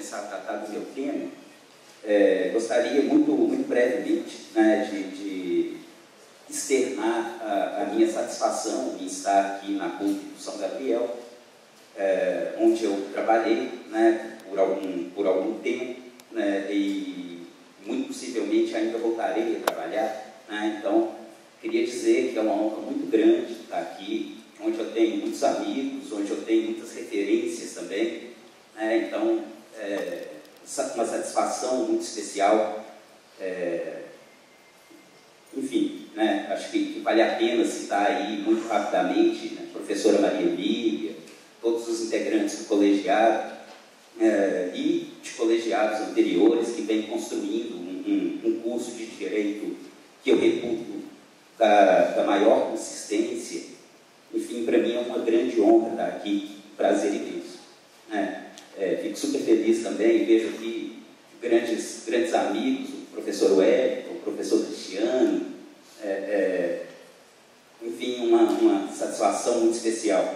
começar a tratar do meu tema, gostaria muito brevemente, né, de externar a minha satisfação em estar aqui na PUC do São Gabriel, onde eu trabalhei, né, por algum tempo, né, e muito possivelmente ainda voltarei a trabalhar, né. Então, queria dizer que é uma honra muito grande estar aqui, onde eu tenho muitos amigos, onde eu tenho muitas referências também, né. Então, uma satisfação muito especial, enfim, né, acho que vale a pena citar aí muito rapidamente, né, a professora Maria Emília, todos os integrantes do colegiado e de colegiados anteriores que vêm construindo um curso de Direito que eu reputo da maior consistência. Enfim, para mim é uma grande honra estar aqui, prazer imenso, né. Fico super feliz também, vejo aqui grandes amigos, o professor Wellington, o professor Cristiano, enfim, uma satisfação muito especial.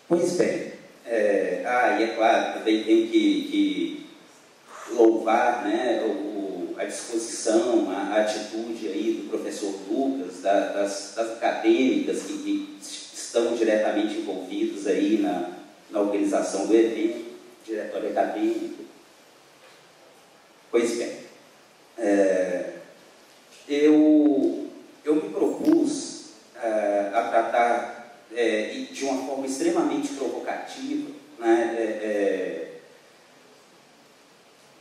Pois bem, e é claro, também tenho que louvar, né, a disposição, a atitude aí do professor Lucas, das acadêmicas que estão diretamente envolvidos aí na organização do evento, diretório acadêmico. Pois bem, eu me propus a tratar de uma forma extremamente provocativa, né,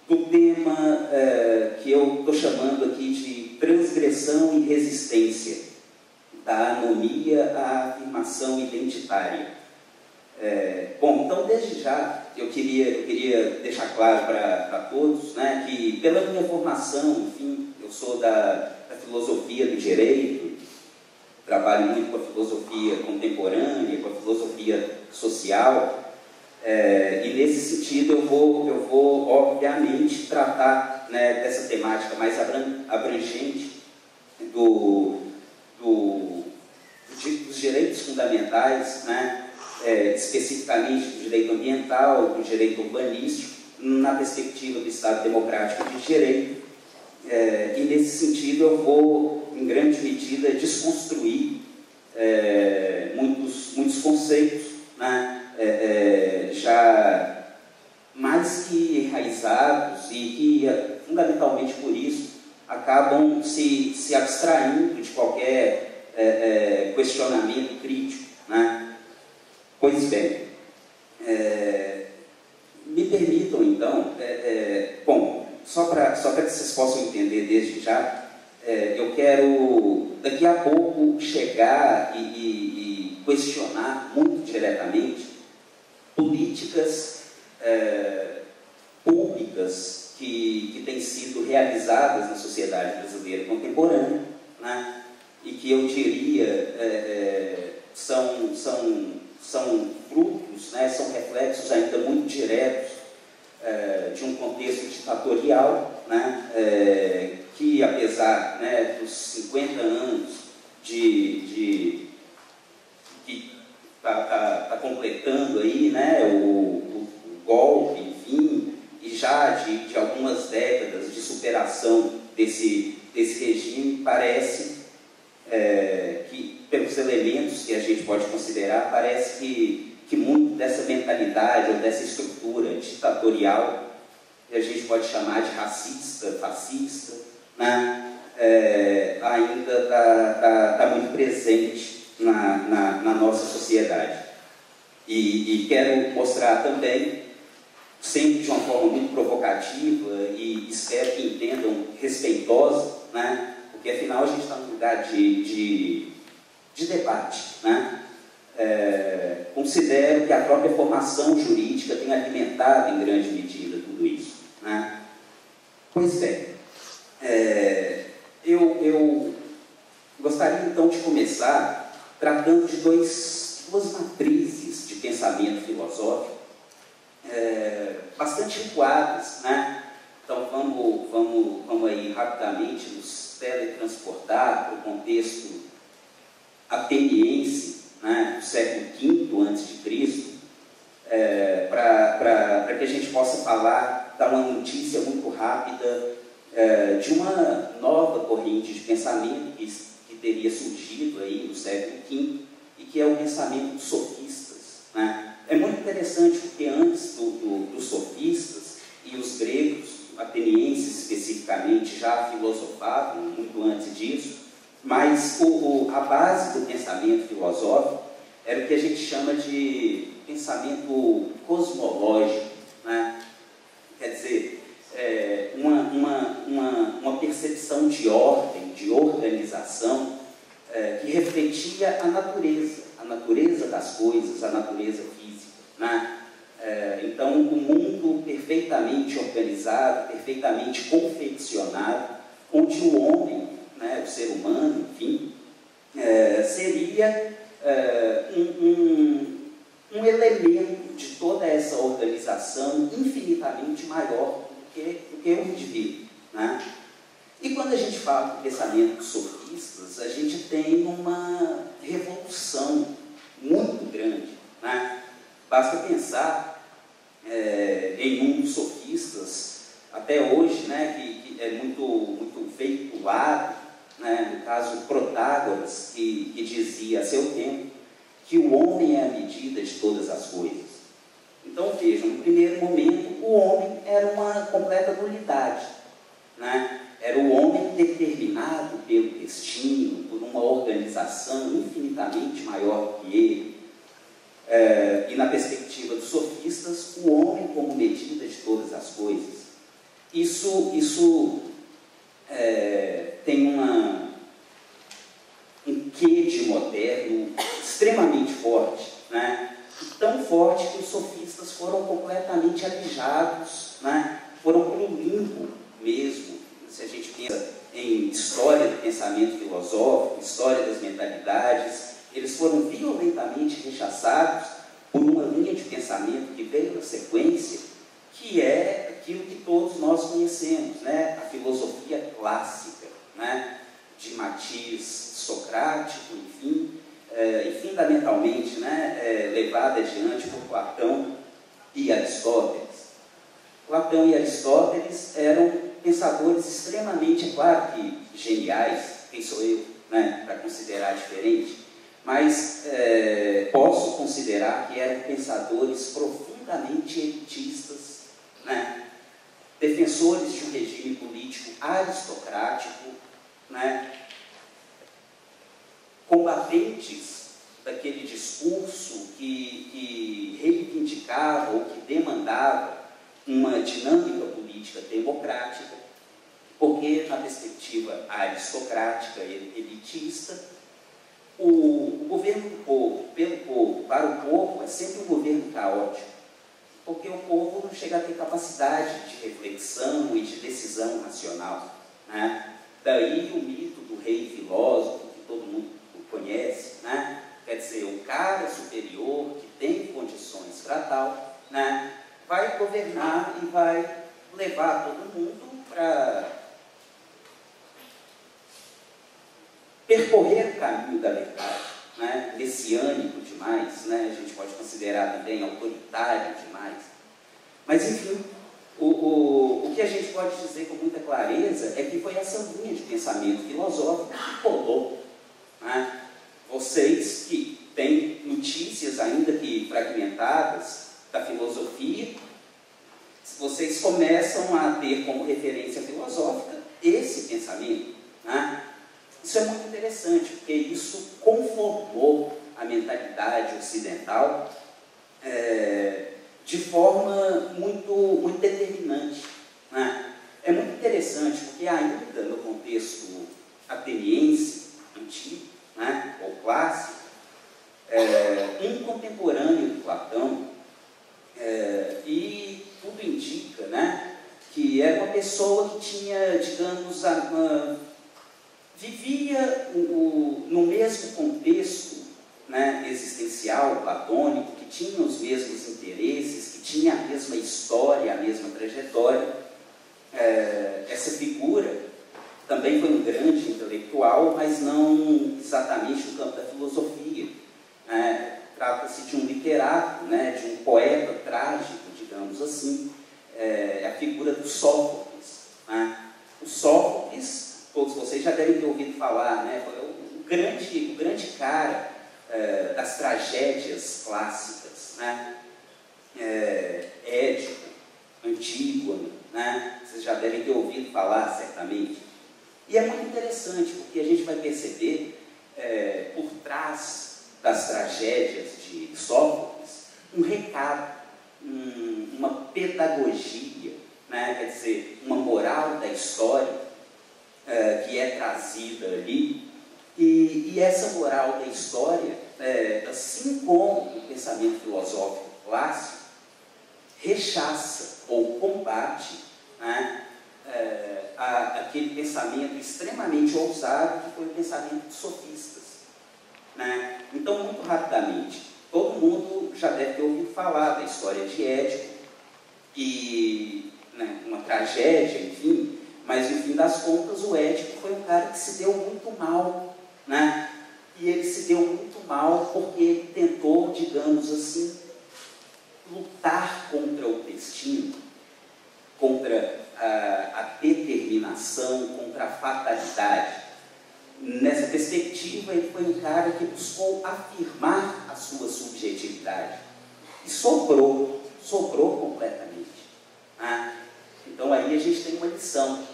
do tema que eu estou chamando aqui de transgressão e resistência, da anomia à afirmação identitária. Bom, então, desde já, eu queria deixar claro para todos, né, que pela minha formação, enfim, eu sou da filosofia do direito, trabalho muito com a filosofia contemporânea, com a filosofia social, e nesse sentido eu vou obviamente tratar, né, dessa temática mais abrangente dos direitos fundamentais, né, especificamente do direito ambiental, do direito urbanístico, na perspectiva do Estado Democrático de Direito. E nesse sentido eu vou, em grande medida, desconstruir muitos conceitos, né, já mais que enraizados e que, fundamentalmente por isso, acabam se abstraindo de qualquer questionamento crítico, né? Pois bem, me permitam então, bom, só para que vocês possam entender desde já, eu quero daqui a pouco chegar e questionar muito diretamente políticas públicas que têm sido realizadas na sociedade brasileira contemporânea, né, e que eu diria são frutos, né, são reflexos ainda muito diretos de um contexto ditatorial, né, que apesar, né, dos 50 anos que está completando aí, né, o golpe, enfim, e já de algumas décadas de superação desse regime, parece que, pelos elementos que a gente pode considerar, parece que muito dessa mentalidade ou dessa estrutura ditatorial, que a gente pode chamar de racista, fascista, né, ainda está muito presente na nossa sociedade. E quero mostrar também, sempre de uma forma muito provocativa e espero que entendam, respeitosa, né, porque afinal a gente está num lugar de debate, né? Considero que a própria formação jurídica tem alimentado em grande medida tudo isso, né? Pois bem, eu gostaria então de começar tratando de duas matrizes de pensamento filosófico bastante recuadas, né? Então vamos aí rapidamente nos teletransportar para o contexto ateniense, né, do século V a.C., para que a gente possa falar, dar uma notícia muito rápida de uma nova corrente de pensamento que teria surgido aí no século V e que é o pensamento dos sofistas, né? É muito interessante porque antes dos sofistas e os gregos, atenienses especificamente, já filosofavam muito antes disso, mas a base do pensamento filosófico era o que a gente chama de pensamento cosmológico, né? Quer dizer, uma percepção de ordem, de organização, que refletia a natureza das coisas, a natureza física, né? Então, o mundo perfeitamente organizado, perfeitamente confeccionado, onde o homem, né, o ser humano, enfim, seria um elemento de toda essa organização infinitamente maior do que o indivíduo, né? E quando a gente fala do pensamento dos sofistas, a gente tem uma revolução muito grande, né? Basta pensar em um dos sofistas, até hoje, né, que é muito veiculado, né, no caso Protágoras, que dizia a seu tempo que o homem é a medida de todas as coisas. Então vejam, no primeiro momento o homem era uma completa nulidade, né? Era o homem determinado pelo destino, por uma organização infinitamente maior que ele. E na perspectiva dos sofistas, o homem como medida de todas as coisas. Isso tem um quê de moderno extremamente forte, né? Tão forte que os sofistas foram completamente alijados, né? Foram para o limbo mesmo. Se a gente pensa em história do pensamento filosófico, história das mentalidades, eles foram violentamente rechaçados por uma linha de pensamento que veio na sequência, que é aquilo que todos nós conhecemos, né? A filosofia clássica, né? De matiz socrático, enfim, e fundamentalmente, né, levada adiante por Platão e Aristóteles. Platão e Aristóteles eram pensadores extremamente, é claro que geniais, quem sou eu, né, para considerar diferente, mas posso considerar que eram pensadores profundamente elitistas, né, defensores de um regime político aristocrático, né, combatentes daquele discurso que reivindicava ou que demandava uma dinâmica política democrática, porque na perspectiva aristocrática e elitista, o governo do povo, pelo povo, para o povo, é sempre um governo caótico, porque o povo não chega a ter capacidade de reflexão e de decisão racional, né? Daí o mito do rei filósofo, que todo mundo conhece, né? Quer dizer, o cara superior que tem condições para tal, né, vai governar e vai levar todo mundo para percorrer o caminho da verdade, né? Messiânico demais, né? A gente pode considerar também autoritário demais. Mas, enfim, o que a gente pode dizer com muita clareza é que foi essa linha de pensamento filosófico que colou, né? Vocês que têm notícias, ainda que fragmentadas, da filosofia, vocês começam a ter como referência filosófica esse pensamento, né? Isso é muito interessante, porque isso conformou a mentalidade ocidental de forma muito determinante, né? É muito interessante, porque ainda no contexto ateniense, antigo, né, ou clássico, um contemporâneo de Platão, e tudo indica, né, que era uma pessoa que tinha, digamos, vivia no mesmo contexto, né, existencial platônico, que tinha os mesmos interesses, que tinha a mesma história, a mesma trajetória. Essa figura também foi um grande intelectual, mas não exatamente no campo da filosofia. Trata-se de um literato, né, de um poeta trágico, digamos assim, é a figura do Sófocles. Né? O Sófocles, todos vocês já devem ter ouvido falar, né? Foi o grande cara das tragédias clássicas, né? Édipo, Antígona, né? Vocês já devem ter ouvido falar, certamente. E é muito interessante, porque a gente vai perceber, por trás das tragédias de Sófocles, um recado, uma pedagogia, né? Quer dizer, uma moral da história que é trazida ali. E essa moral da história, assim como o pensamento filosófico clássico, rechaça ou combate, né, aquele pensamento extremamente ousado que foi o pensamento dos sofistas. Né? Então, muito rapidamente, todo mundo já deve ter ouvido falar da história de Édipo, e, né, uma tragédia, enfim, mas no fim das contas o Édipo foi um cara que se deu muito mal, né? E ele se deu muito mal porque ele tentou, digamos assim, lutar contra o destino, contra a determinação, contra a fatalidade. Nessa perspectiva, ele foi um cara que buscou afirmar a sua subjetividade. E sobrou completamente. Né? Então aí a gente tem uma lição,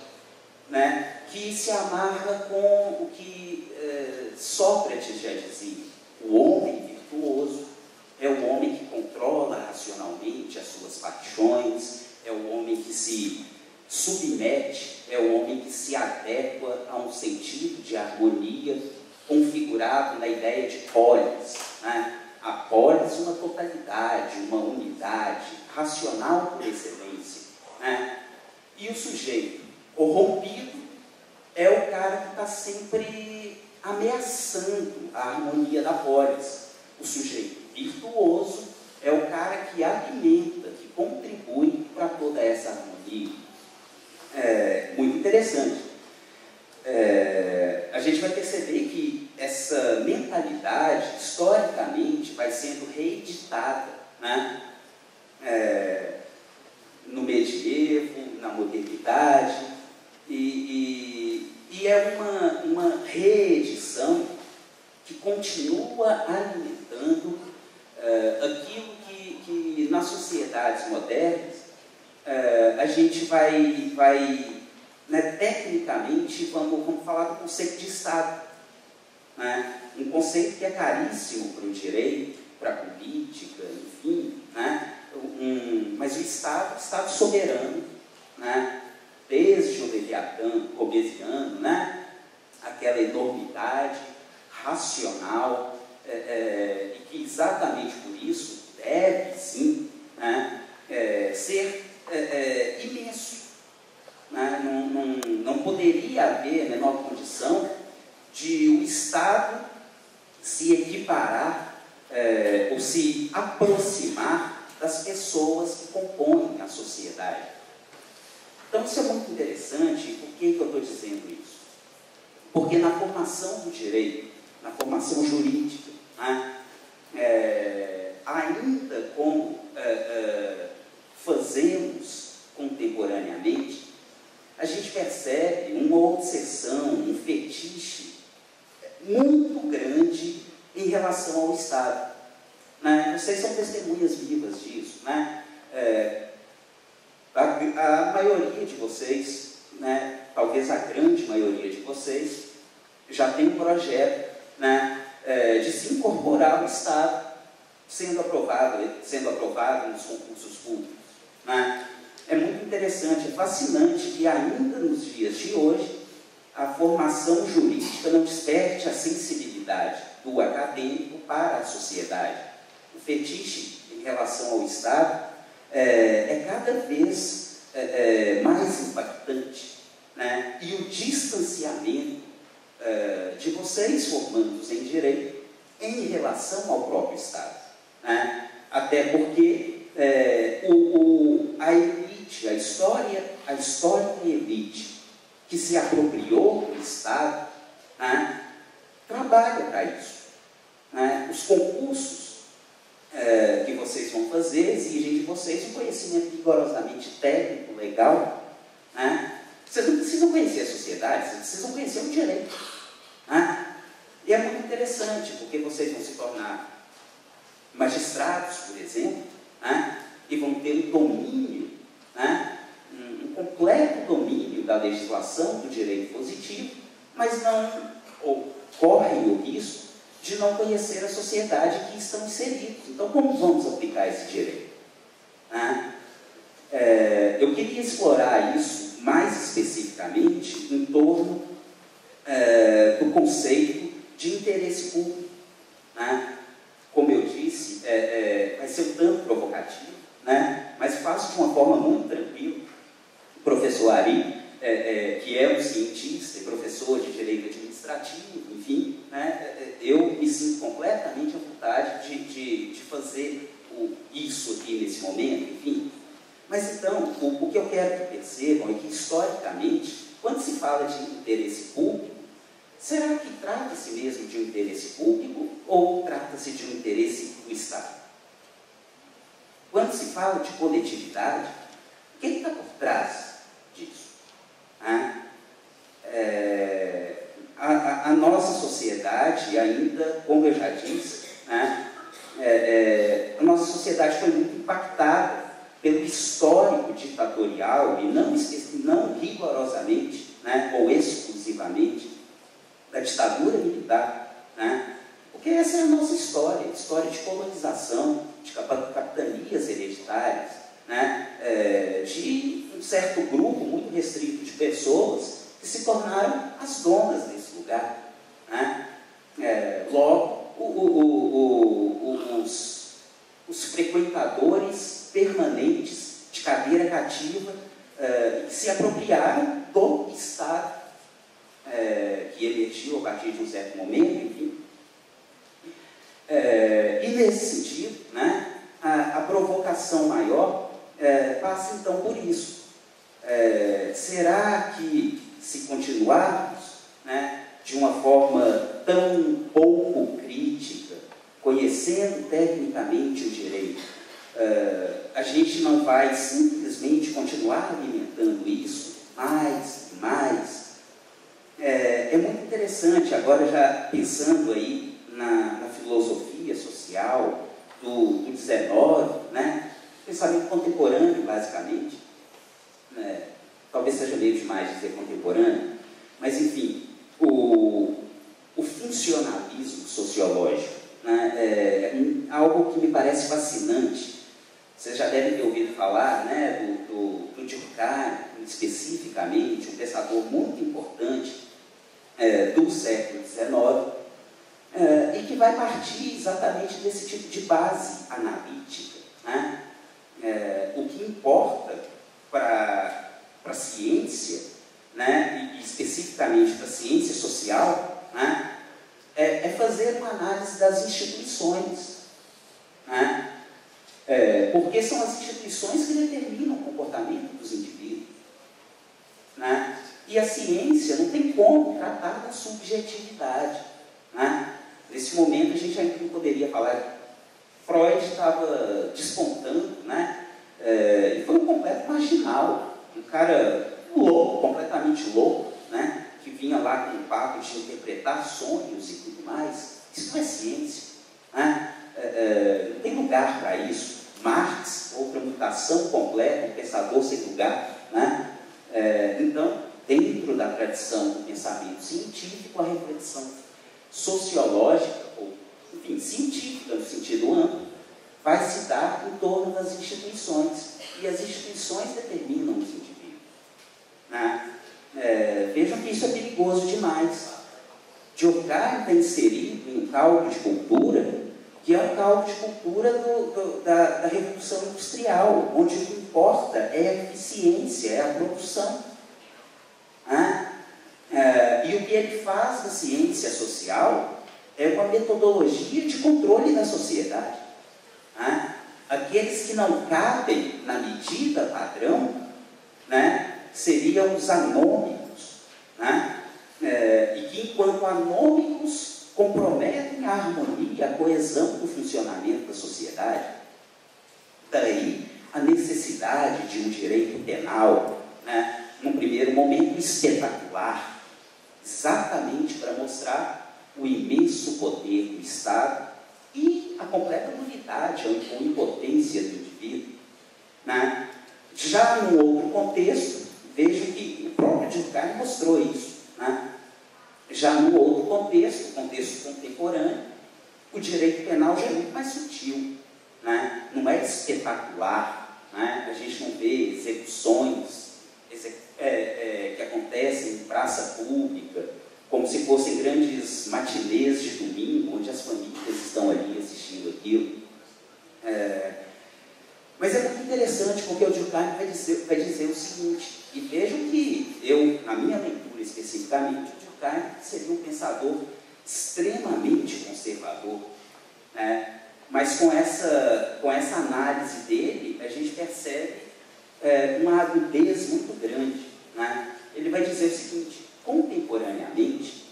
né, que se amarra com o que Sócrates já dizia. O homem virtuoso é o homem que controla racionalmente as suas paixões, é o homem que se submete, é o homem que se adequa a um sentido de harmonia configurado na ideia de polis. Né? A polis, uma totalidade, uma unidade, racional por excelência. Né? E o sujeito corrompido é o cara que está sempre ameaçando a harmonia da polis. O sujeito virtuoso é o cara que alimenta, que contribui para toda essa harmonia. Muito interessante. A gente vai perceber que essa mentalidade, historicamente, vai sendo reeditada, né? No medievo, na modernidade, e é uma reedição que continua alimentando aquilo que nas sociedades modernas a gente vai né, tecnicamente, vamos falar do conceito de Estado. Né? Um conceito que é caríssimo para o direito, para a política, enfim, né? Mas o Estado soberano, né? Desde o Leviatã, Hobbesiano, né? Aquela enormidade racional, e que exatamente por isso deve sim, né, ser imenso. Né? Não poderia haver a menor condição de o Estado se equiparar ou se aproximar das pessoas que compõem a sociedade. Então isso é muito interessante. Por que eu estou dizendo isso? Porque na formação do direito, na formação jurídica, né, ainda como fazemos contemporaneamente, a gente percebe uma obsessão, um fetiche muito grande em relação ao Estado. Né? Vocês são testemunhas vivas disso. Né? A maioria de vocês, né, talvez a grande maioria de vocês, já tem um projeto, né, de se incorporar ao Estado, sendo aprovado nos concursos públicos. Né? É muito interessante, é fascinante que ainda nos dias de hoje a formação jurídica não desperte a sensibilidade do acadêmico para a sociedade. O fetiche em relação ao Estado é cada vez mais impactante. Né? E o distanciamento de vocês, formandos em direito, em relação ao próprio Estado. Né? Até porque a elite, a histórica elite que se apropriou do Estado, né, trabalha para isso. Né? Os concursos que vocês vão fazer exigem de vocês um conhecimento rigorosamente técnico, legal, né? Vocês não precisam conhecer a sociedade, vocês precisam conhecer o direito, né? E é muito interessante, porque vocês vão se tornar magistrados, por exemplo, né? E vão ter um domínio, né? Um completo domínio da legislação do direito positivo, mas não correm o risco de não conhecer a sociedade que estão inseridos. Então, como vamos aplicar esse direito? Eu queria explorar isso mais especificamente em torno do conceito de interesse público. Como eu disse, vai ser um tanto provocativo, mas faço de uma forma muito tranquila. O professor Ari, que é um cientista e professor de direito administrativo, enfim, eu me sinto completamente à vontade de fazer isso aqui nesse momento, enfim. Mas então, o que eu quero que percebam é que, historicamente, quando se fala de interesse público, será que trata-se mesmo de um interesse público ou trata-se de um interesse do Estado? Quando se fala de coletividade, o que está por trás disso? A nossa sociedade ainda, como eu já disse, a nossa sociedade foi muito impactada pelo histórico ditatorial e não rigorosamente, ou exclusivamente, da ditadura militar, porque essa é a nossa história de colonização, de capitanias hereditárias, de um certo grupo muito restrito de pessoas que se tornaram as donas desse lugar. Logo, os frequentadores permanentes de cadeira cativa que se apropriaram do Estado que emergiu a partir de um certo momento, enfim. E nesse sentido, a provocação maior passa então por isso. Será que, se continuarmos de uma forma tão pouco crítica, conhecendo tecnicamente o direito, a gente não vai simplesmente continuar alimentando isso mais e mais? É muito interessante, agora já pensando aí na filosofia social do XIX, pensamento contemporâneo, basicamente, talvez seja meio demais dizer contemporâneo, mas enfim, o funcionalismo sociológico, é algo que me parece fascinante. Vocês já devem ter ouvido falar do Durkheim, especificamente, um pensador muito importante do século XIX, e que vai partir exatamente desse tipo de base analítica. O que importa para a ciência, e especificamente para a ciência social, é fazer uma análise das instituições, porque são as instituições que determinam o comportamento dos indivíduos, e a ciência não tem como tratar da subjetividade. Nesse momento a gente ainda não poderia falar. Freud estava despontando, e foi um completo marginal, um cara louco, completamente louco, que vinha lá com o papo de interpretar sonhos e tudo mais. Isso não é ciência, não tem lugar para isso. Marx, outra mutação completa, um pensador sem lugar, então, dentro da tradição do pensamento científico, a reflexão sociológica, ou, enfim, científica no sentido amplo, vai se dar em torno das instituições, e as instituições determinam os indivíduos. Vejam que isso é perigoso demais. Durkheim está inserido em um caldo de cultura, que é um caldo de cultura da Revolução Industrial, onde o que importa é a eficiência, é a produção. E o que ele faz na ciência social é uma metodologia de controle da sociedade. Aqueles que não cabem na medida padrão, seriam os anômicos, e que, enquanto anômicos, comprometem a harmonia, a coesão do funcionamento da sociedade. Daí a necessidade de um direito penal, né, num primeiro momento espetacular, exatamente para mostrar o imenso poder do Estado e a completa nulidade ou impotência do indivíduo, né? Já num outro contexto, vejo que o próprio Durkheim mostrou isso, né? Já num outro contexto, contexto contemporâneo, o direito penal já é muito mais sutil, né? Não é espetacular, né? A gente não vê execuções que acontecem em praça pública, como se fossem grandes matinês de domingo, onde as famílias estão ali assistindo aquilo. Mas é muito interessante, porque o Durkheim vai dizer o seguinte, e vejam que eu, na minha leitura especificamente, o Durkheim seria um pensador extremamente conservador, né? Mas com essa análise dele, a gente percebe uma agudez muito grande, né? Ele vai dizer o seguinte: contemporaneamente,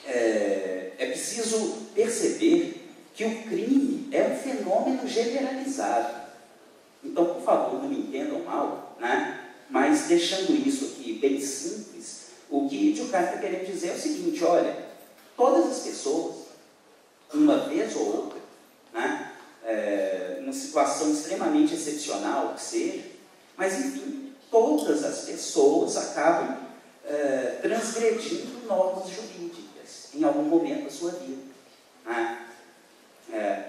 é preciso perceber que o crime é um fenômeno generalizado. Então, por favor, não me entendam mal, né? Mas deixando isso aqui bem simples, o que Durkheim está querendo dizer é o seguinte: olha, todas as pessoas, uma vez ou outra, né, numa situação extremamente excepcional que seja, mas enfim, todas as pessoas acabam transgredindo normas jurídicas em algum momento da sua vida, né?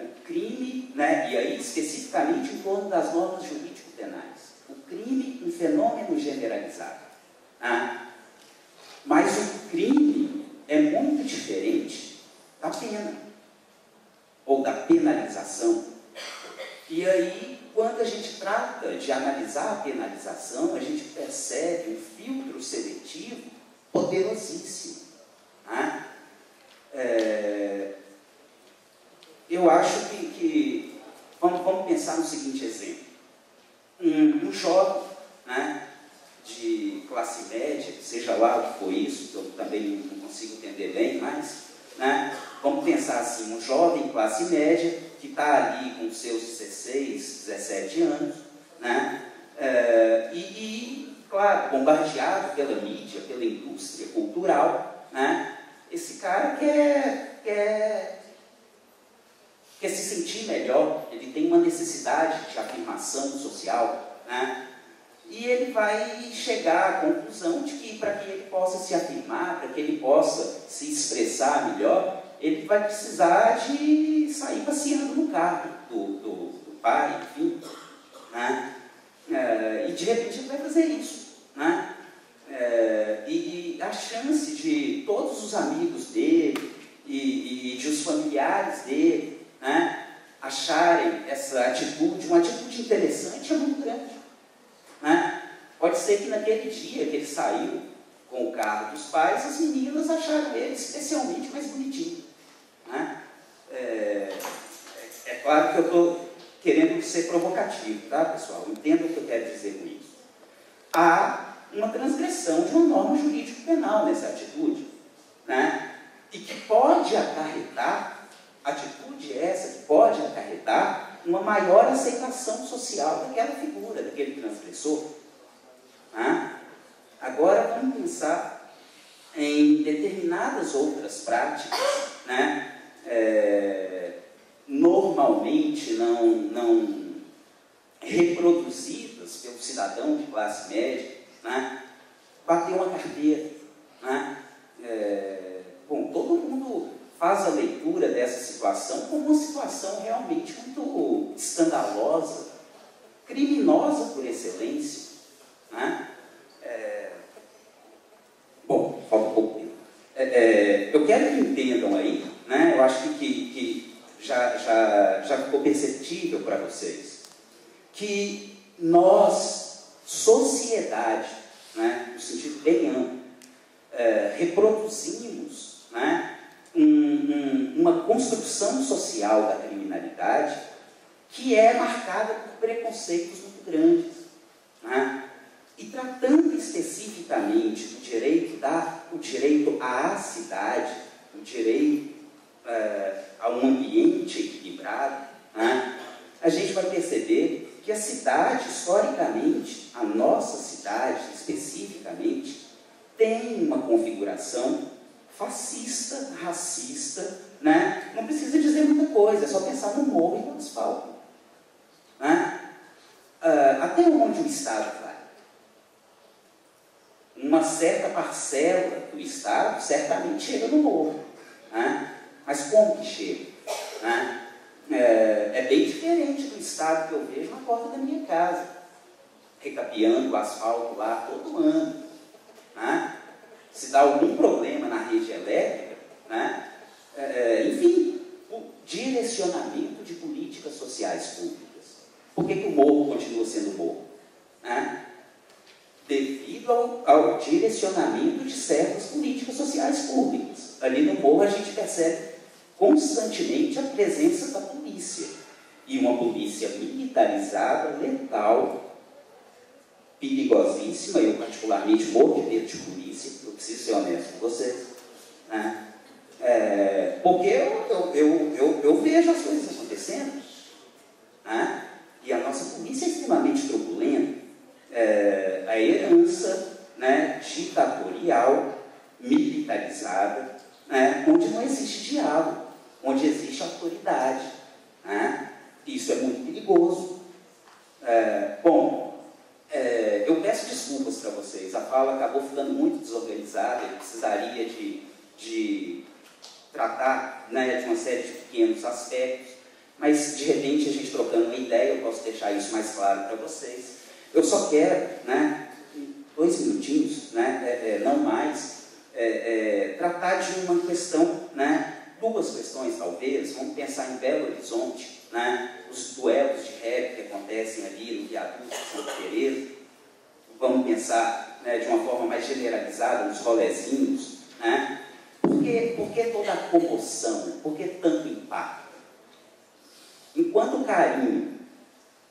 O crime, né, e aí especificamente em torno das normas jurídico-penais, o crime um fenômeno generalizado, né? Mas o crime é muito diferente da pena ou da penalização. E aí, quando a gente trata de analisar a penalização, a gente percebe um filtro seletivo poderosíssimo, né? Eu acho que vamos pensar no seguinte exemplo: um jovem, né, de classe média, seja lá o que for isso, que eu também não consigo entender bem, mas, né, vamos pensar assim: um jovem classe média que está ali com seus 16, 17 anos, né, claro, bombardeado pela mídia, pela indústria cultural, né, esse cara quer se sentir melhor, ele tem uma necessidade de afirmação social, né? E ele vai chegar à conclusão de que, para que ele possa se afirmar, para que ele possa se expressar melhor, ele vai precisar de sair passeando no carro do pai, enfim, né? E de repente ele vai fazer isso, né? E a chance de todos os amigos dele e de os familiares dele, né, acharem essa atitude uma atitude interessante é muito grande, né? Pode ser que naquele dia que ele saiu com o carro dos pais, as meninas acharam ele especialmente mais bonitinho, né? É claro que eu estou querendo ser provocativo, tá, pessoal? Entendam o que eu quero dizer com isso. Há uma transgressão de uma norma jurídico-penal nessa atitude, né? E que pode acarretar, atitude essa que pode acarretar uma maior aceitação social daquela figura, daquele transgressor, né? Agora vamos pensar em determinadas outras práticas, né? Normalmente não reproduzidas pelo cidadão de classe média, né? Bater uma carteira, né? Bom, todo mundo faz a leitura dessa situação como uma situação realmente muito escandalosa, criminosa por excelência, né? Bom, falta um pouco tempo. Eu quero que entendam aí, né? Eu acho que já ficou perceptível para vocês que nós, sociedade, né, no sentido bem amplo, reproduzimos, né, uma construção social da criminalidade que é marcada por preconceitos muito grandes, né? E tratando especificamente do direito à cidade, o direito a um ambiente equilibrado, né, a gente vai perceber que a cidade, historicamente, a nossa cidade especificamente, tem uma configuração fascista, racista, né? Não precisa dizer muita coisa, é só pensar no morro e no asfalto. Né? Até onde o Estado vai? Uma certa parcela do Estado certamente chega no morro. Né? Mas como que chega? Né? É bem diferente do Estado que eu vejo na porta da minha casa, recapeando o asfalto lá todo ano. Né? Se dá algum problema na rede elétrica, né? Enfim, o direcionamento de políticas sociais públicas. Por que o morro continua sendo morro? Né? Devido ao direcionamento de certas políticas sociais públicas. Ali no morro a gente percebe constantemente a presença da polícia. E uma polícia militarizada, letal, perigosíssima. Eu particularmente morro de medo de polícia, eu preciso ser honesto com vocês. Né? Porque eu vejo as coisas acontecendo. Né? E a nossa polícia é extremamente truculenta. A herança, né, ditatorial, militarizada, né, onde não existe diálogo, onde existe autoridade. Né? Isso é muito perigoso. Eu peço desculpas para vocês, a fala acabou ficando muito desorganizada, eu precisaria de tratar, né, de uma série de pequenos aspectos, mas de repente a gente trocando uma ideia, eu posso deixar isso mais claro para vocês. Eu só quero, né, 2 minutinhos, né, não mais, tratar de uma questão, né, 2 questões talvez. Vamos pensar em Belo Horizonte, né, os duelos de rap que acontecem ali no viaduto de Santa Teresa. Vamos pensar, né, de uma forma mais generalizada nos rolezinhos. Né? Por que toda a comoção? Por que tanto impacto? Enquanto o carinho,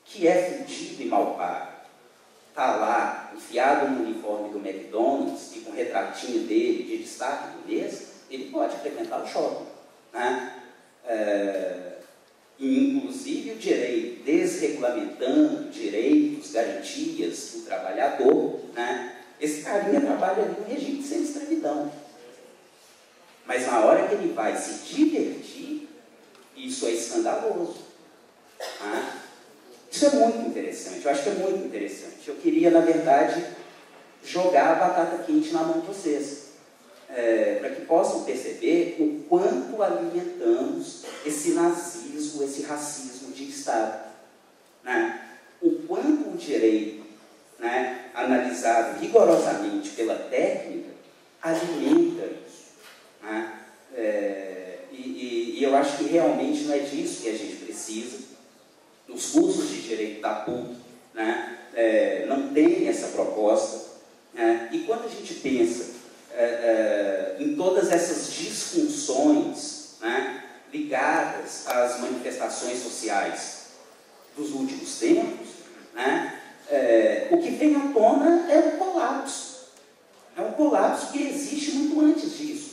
que é fudido e mal pago, está lá, enfiado no uniforme do McDonald's e com o retratinho dele de destaque do mês, ele pode frequentar o shopping. Né? E, inclusive, o direito, desregulamentando direitos, garantias do trabalhador, né? Esse carinha trabalha ali no regime de semi-escravidão. Mas na hora que ele vai se divertir, isso é escandaloso. Né? Isso é muito interessante, eu acho que é muito interessante. Eu queria, na verdade, jogar a batata quente na mão de vocês, para que possam perceber o quanto alimentamos esse nazismo, esse racismo de Estado. Né? O quanto o direito, né, analisado rigorosamente pela técnica, alimenta isso. Né? E eu acho que realmente não é disso que a gente precisa. Os cursos de direito da PUC, né, não tem essa proposta. Né? E quando a gente pensa em todas essas disfunções, né, ligadas às manifestações sociais dos últimos tempos, né, o que vem à tona é um colapso. É um colapso que existe muito antes disso.